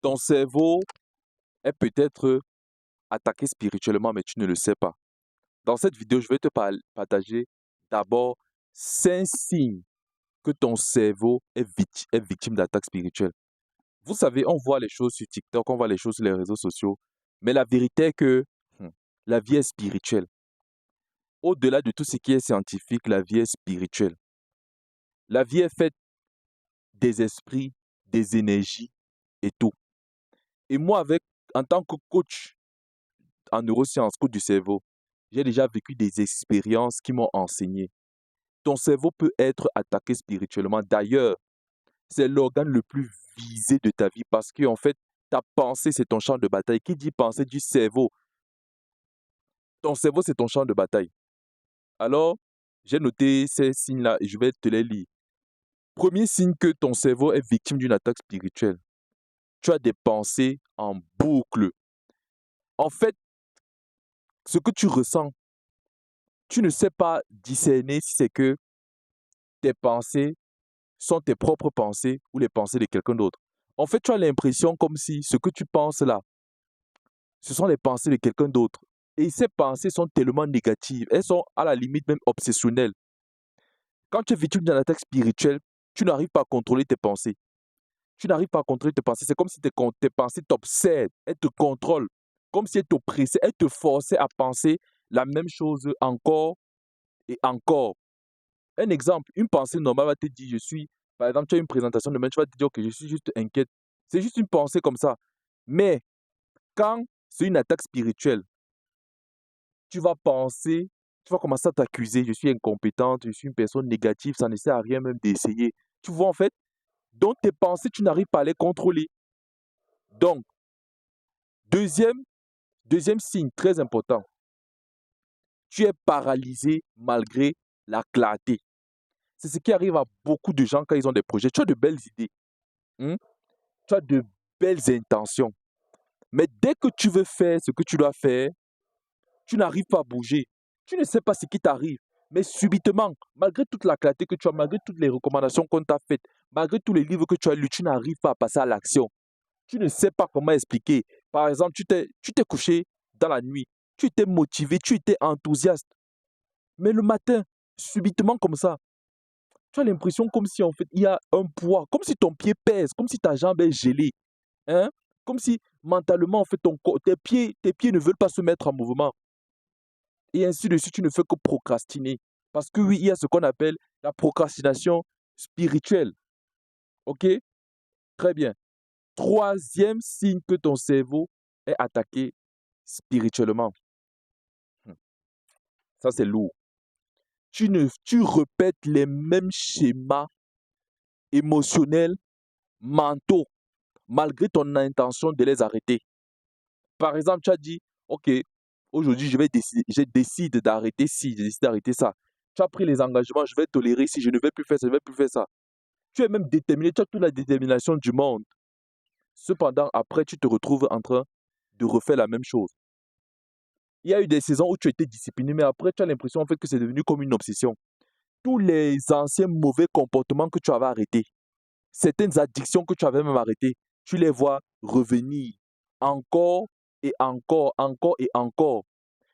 Ton cerveau est peut-être attaqué spirituellement, mais tu ne le sais pas. Dans cette vidéo, je vais te partager d'abord 5 signes que ton cerveau est victime d'attaque spirituelle. Vous savez, on voit les choses sur TikTok, on voit les choses sur les réseaux sociaux, mais la vérité est que la vie est spirituelle. Au-delà de tout ce qui est scientifique, la vie est spirituelle. La vie est faite des esprits, des énergies et tout. Et moi, en tant que coach en neurosciences, coach du cerveau, j'ai déjà vécu des expériences qui m'ont enseigné. Ton cerveau peut être attaqué spirituellement. D'ailleurs, c'est l'organe le plus visé de ta vie parce que, en fait, ta pensée, c'est ton champ de bataille. Qui dit pensée du cerveau? Ton cerveau, c'est ton champ de bataille. Alors, j'ai noté ces signes-là et je vais te les lire. Premier signe que ton cerveau est victime d'une attaque spirituelle. Tu as des pensées en boucle. En fait, ce que tu ressens, tu ne sais pas discerner si c'est que tes pensées sont tes propres pensées ou les pensées de quelqu'un d'autre. En fait, tu as l'impression comme si ce que tu penses là, ce sont les pensées de quelqu'un d'autre. Et ces pensées sont tellement négatives, elles sont à la limite même obsessionnelles. Quand tu es victime d'une attaque spirituelle, tu n'arrives pas à contrôler tes pensées. Tu n'arrives pas à contrôler tes pensées. C'est comme si tes pensées t'obsèdent, elles te contrôlent, comme si elles t'oppressaient, elles te forçaient à penser la même chose encore et encore. Un exemple, une pensée normale va te dire, par exemple, tu as une présentation demain, tu vas te dire que je suis juste inquiète. C'est juste une pensée comme ça. Mais quand c'est une attaque spirituelle, tu vas penser, tu vas commencer à t'accuser, je suis incompétente, je suis une personne négative, ça ne sert à rien même d'essayer. Tu vois, en fait, donc tes pensées, tu n'arrives pas à les contrôler. Donc, deuxième, deuxième signe très important, tu es paralysé malgré la clarté. C'est ce qui arrive à beaucoup de gens quand ils ont des projets. Tu as de belles idées, hein? Tu as de belles intentions. Mais dès que tu veux faire ce que tu dois faire, tu n'arrives pas à bouger. Tu ne sais pas ce qui t'arrive. Mais subitement, malgré toute la clarté que tu as, malgré toutes les recommandations qu'on t'a faites, malgré tous les livres que tu as lus, tu n'arrives pas à passer à l'action. Tu ne sais pas comment expliquer. Par exemple, tu t'es couché dans la nuit. Tu étais motivé, tu étais enthousiaste. Mais le matin, subitement comme ça, tu as l'impression comme si en fait il y a un poids, comme si ton pied pèse, comme si ta jambe est gelée, hein? Comme si mentalement en fait tes pieds ne veulent pas se mettre en mouvement. Et ainsi de suite, tu ne fais que procrastiner. Parce que oui, il y a ce qu'on appelle la procrastination spirituelle. OK? Très bien. Troisième signe que ton cerveau est attaqué spirituellement. Hmm, Ça, c'est lourd. Tu répètes les mêmes schémas émotionnels, mentaux, malgré ton intention de les arrêter. Par exemple, tu as dit, OK, aujourd'hui, je décide d'arrêter ci, je décide d'arrêter ça. Tu as pris les engagements, je vais tolérer si je ne vais plus faire ça, je ne vais plus faire ça. Tu es même déterminé, tu as toute la détermination du monde. Cependant, après, tu te retrouves en train de refaire la même chose. Il y a eu des saisons où tu étais discipliné, mais après, tu as l'impression en fait que c'est devenu comme une obsession. Tous les anciens mauvais comportements que tu avais arrêtés, certaines addictions que tu avais même arrêtées, tu les vois revenir encore et encore, encore et encore.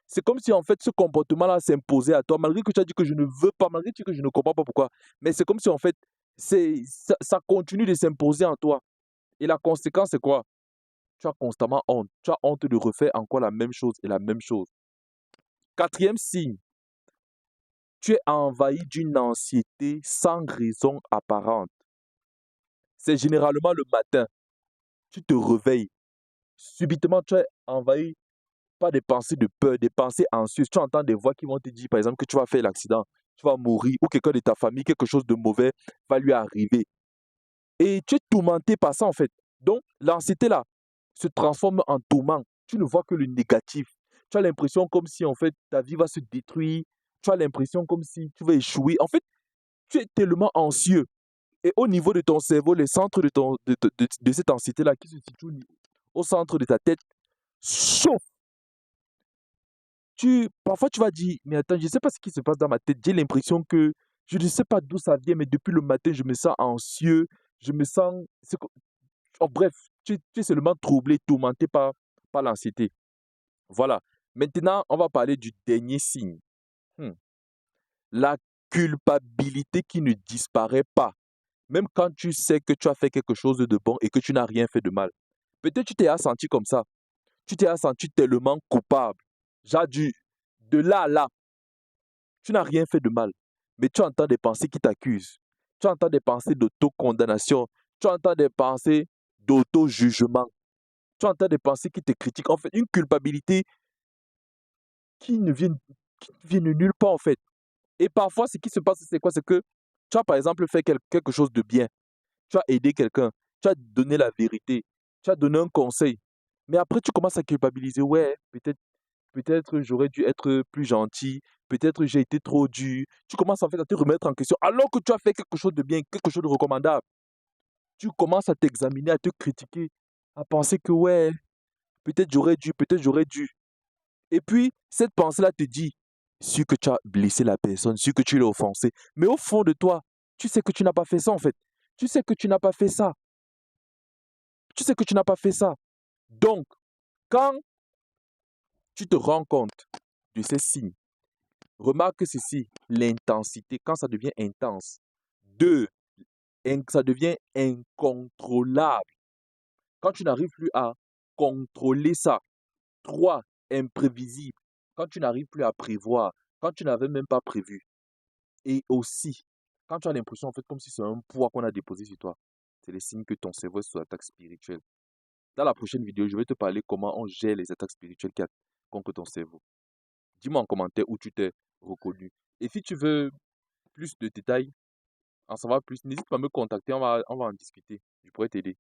C'est comme si en fait ce comportement-là s'imposait à toi, malgré que tu as dit que je ne veux pas, malgré que je ne comprends pas pourquoi. Mais c'est comme si en fait ça continue de s'imposer en toi. Et la conséquence, c'est quoi? Tu as constamment honte. Tu as honte de refaire encore la même chose et la même chose. Quatrième signe, tu es envahi d'une anxiété sans raison apparente. C'est généralement le matin. Tu te réveilles. Subitement, tu es envahi par des pensées de peur, des pensées anxieuses. Tu entends des voix qui vont te dire, par exemple, que tu vas faire l'accident, tu vas mourir, ou quelqu'un de ta famille, quelque chose de mauvais va lui arriver. Et tu es tourmenté par ça, en fait. Donc, l'anxiété, là, se transforme en tourment. Tu ne vois que le négatif. Tu as l'impression comme si, en fait, ta vie va se détruire. Tu as l'impression comme si tu vas échouer. En fait, tu es tellement anxieux. Et au niveau de ton cerveau, les centres de cette anxiété-là qui se situe au centre de ta tête, chauffent. Parfois, tu vas dire, mais attends, je ne sais pas ce qui se passe dans ma tête. J'ai l'impression que je ne sais pas d'où ça vient, mais depuis le matin, je me sens anxieux. Je me sens. Oh, bref, tu es seulement troublé, tourmenté par l'anxiété. Voilà. Maintenant, on va parler du dernier signe. Hmm. La culpabilité qui ne disparaît pas. Même quand tu sais que tu as fait quelque chose de bon et que tu n'as rien fait de mal. Peut-être tu t'es senti comme ça. Tu t'es senti tellement coupable. Genre, de là à là, tu n'as rien fait de mal. Mais tu entends des pensées qui t'accusent. Tu entends des pensées d'autocondamnation. Tu entends des pensées d'auto-jugement. Tu entends des pensées qui te critiquent. En fait, une culpabilité qui ne vient, qui ne vient de nulle part, en fait. Et parfois, ce qui se passe, c'est quoi? C'est que tu as, par exemple, fait quelque chose de bien. Tu as aidé quelqu'un. Tu as donné la vérité. Tu as donné un conseil. Mais après, tu commences à culpabiliser. Ouais, peut-être j'aurais dû être plus gentil. Peut-être j'ai été trop dur. Tu commences en fait à te remettre en question alors que tu as fait quelque chose de bien, quelque chose de recommandable. Tu commences à t'examiner, à te critiquer, à penser que ouais, peut-être j'aurais dû, peut-être j'aurais dû. Et puis, cette pensée-là te dit, sûr que tu as blessé la personne, sûr que tu l'as offensé. Mais au fond de toi, tu sais que tu n'as pas fait ça en fait. Tu sais que tu n'as pas fait ça. Tu sais que tu n'as pas fait ça. Donc, quand tu te rends compte de ces signes, remarque ceci, l'intensité, quand ça devient intense. 2, ça devient incontrôlable. Quand tu n'arrives plus à contrôler ça. 3, imprévisible. Quand tu n'arrives plus à prévoir, quand tu n'avais même pas prévu. Et aussi, quand tu as l'impression, en fait, comme si c'est un poids qu'on a déposé sur toi, c'est le signe que ton cerveau est sous attaque spirituelle. Dans la prochaine vidéo, je vais te parler comment on gère les attaques spirituelles qui attaquent contre ton cerveau. Dis-moi en commentaire où tu t'es reconnu. Et si tu veux plus de détails, en savoir plus, n'hésite pas à me contacter, on va en discuter. Je pourrais t'aider.